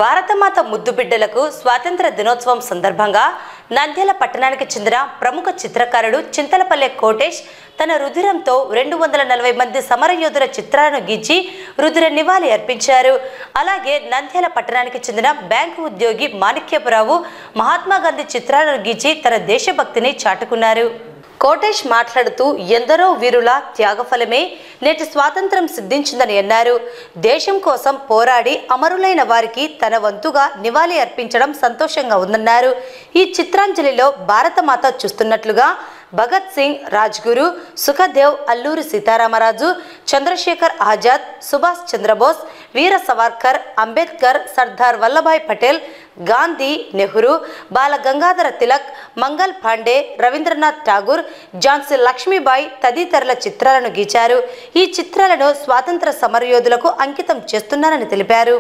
భారతమాత ముద్దు బిడ్డలకు స్వాతంత్ర దినోత్సవం సందర్భంగా నంద్యాల పట్టణానికి చెందిన ప్రముఖ చిత్రకారుడు చింతలపల్లె కోటేష్ తన రుధిరంతో 240 మంది సమరయోధుల చిత్రాలను గీచి రుధిర నివాళి అర్పించారు. అలాగే నంద్యాల పట్టణానికి చెందిన బ్యాంకు ఉద్యోగి మాణిక్యపురావు మహాత్మా గాంధీ చిత్రాలను గీచి తన దేశభక్తిని చాటుకున్నారు. కోటేష్ మాట్లాడుతూ ఎందరో వీరుల త్యాగఫలమే నేటి స్వాతంత్రం సిద్ధించిందని అన్నారు. దేశం కోసం పోరాడి అమరులైన వారికి తన వంతుగా నివాళి అర్పించడం సంతోషంగా ఉందన్నారు. ఈ చిత్రాంజలిలో భారతమాత చూస్తున్నట్లుగా భగత్ సింగ్, రాజ్గురు, సుఖదేవ్, అల్లూరి సీతారామరాజు, చంద్రశేఖర్ ఆజాద్, సుభాష్ చంద్రబోస్, వీర సవర్కర్, అంబేద్కర్, సర్దార్ వల్లభాయ్ పటేల్, గాంధీ, నెహ్రూ, బాల గంగాధర తిలక్, మంగల్ పాండే, రవీంద్రనాథ్ ఠాగూర్, ఝాన్సీ లక్ష్మీబాయి తదితరుల చిత్రాలను గీచారు. ఈ చిత్రాలను స్వాతంత్ర సమరయోధులకు అంకితం చేస్తున్నారని తెలిపారు.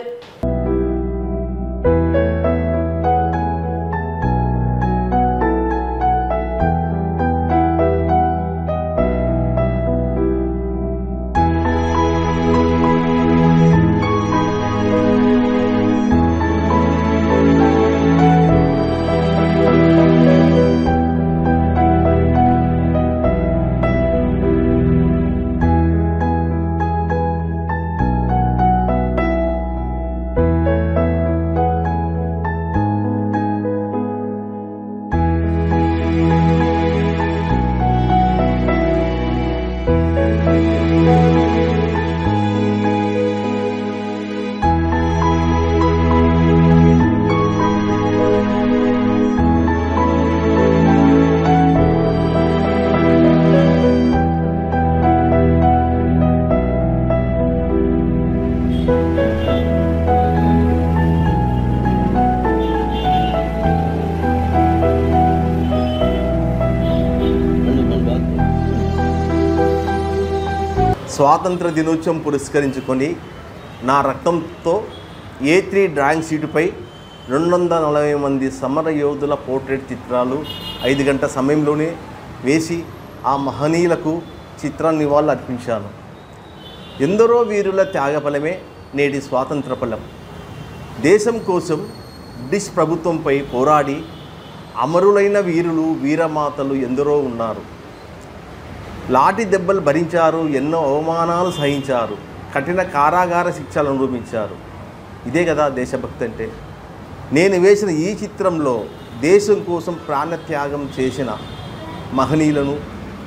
స్వాతంత్ర దినోత్సవం పురస్కరించుకొని నా రక్తంతో A3 డ్రాయింగ్ షీటుపై 240 మంది సమరయోధుల పోర్ట్రేట్ చిత్రాలు 5 గంటల సమయంలోనే వేసి ఆ మహనీయులకు చిత్ర నివాళులు అర్పించాను. ఎందరో వీరుల త్యాగఫలమే నేటి స్వాతంత్ర ఫలం. దేశం కోసం బ్రిటిష్ ప్రభుత్వంపై పోరాడి అమరులైన వీరులు, వీరమాతలు ఎందరో ఉన్నారు. లాఠీ దెబ్బలు భరించారు, ఎన్నో అవమానాలు సహించారు, కఠిన కారాగార శిక్షలు అనుభవించారు. ఇదే కదా దేశభక్తి అంటే. నేను వేసిన ఈ చిత్రంలో దేశం కోసం ప్రాణత్యాగం చేసిన మహనీయులను,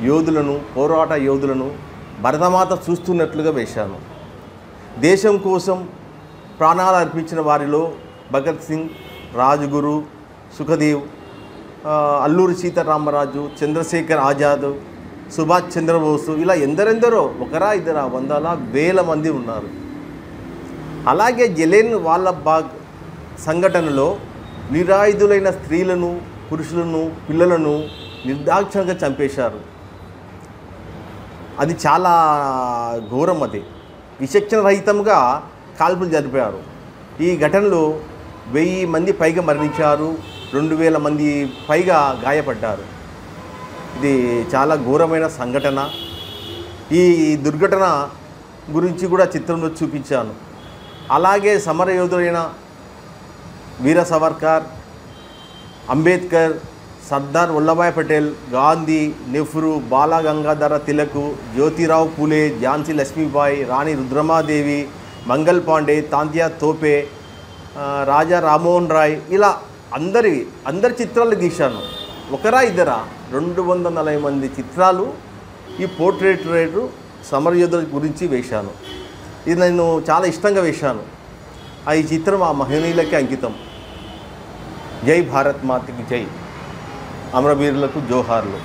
యోధులను, పోరాట యోధులను భరతమాత చూస్తున్నట్లుగా వేశాను. దేశం కోసం ప్రాణాలు అర్పించిన వారిలో భగత్ సింగ్, రాజ్గురు, సుఖదేవ్, అల్లూరి సీతారామరాజు, చంద్రశేఖర్ ఆజాద్, సుభాష్ చంద్రబోసు ఇలా ఎందరెందరో, ఒకరా ఇద్దరా, వందల వేల మంది ఉన్నారు. అలాగే జలియన్ వాలాబాగ్ సంఘటనలో నిరాయుధులైన స్త్రీలను, పురుషులను, పిల్లలను నిర్దాక్షిణ్యంగా చంపేశారు. అది చాలా ఘోరం. అది విచక్షణ రహితంగా కాల్పులు జరిపారు. ఈ ఘటనలో 1000 మంది పైగా మరణించారు, 2000 మంది పైగా గాయపడ్డారు. ఇది చాలా ఘోరమైన సంఘటన. ఈ దుర్ఘటన గురించి కూడా చిత్రంలో చూపించాను. అలాగే సమరయోధులైన వీర సవర్కర్, అంబేద్కర్, సర్దార్ వల్లభాయ్ పటేల్, గాంధీ, నెహ్రూ, బాల గంగాధర తిలక్, జ్యోతిరావు పూలే, ఝాన్సీ లక్ష్మీబాయి, రాణి రుద్రమాదేవి, మంగల్ పాండే, తాంతియా తోపే, రాజా రామ్మోహన్ రాయ్ ఇలా అందరి చిత్రాలు గీశాను. ఒకరా ఇద్దరా 240 మంది చిత్రాలు ఈ పోర్ట్రేట్ సమరయోధుల గురించి వేశాను. ఇది నేను చాలా ఇష్టంగా వేశాను. ఈ చిత్రం ఆ మహనీయులకి అంకితం. జై భారత్ మాతకి జై, అమరవీరులకు జోహార్లు.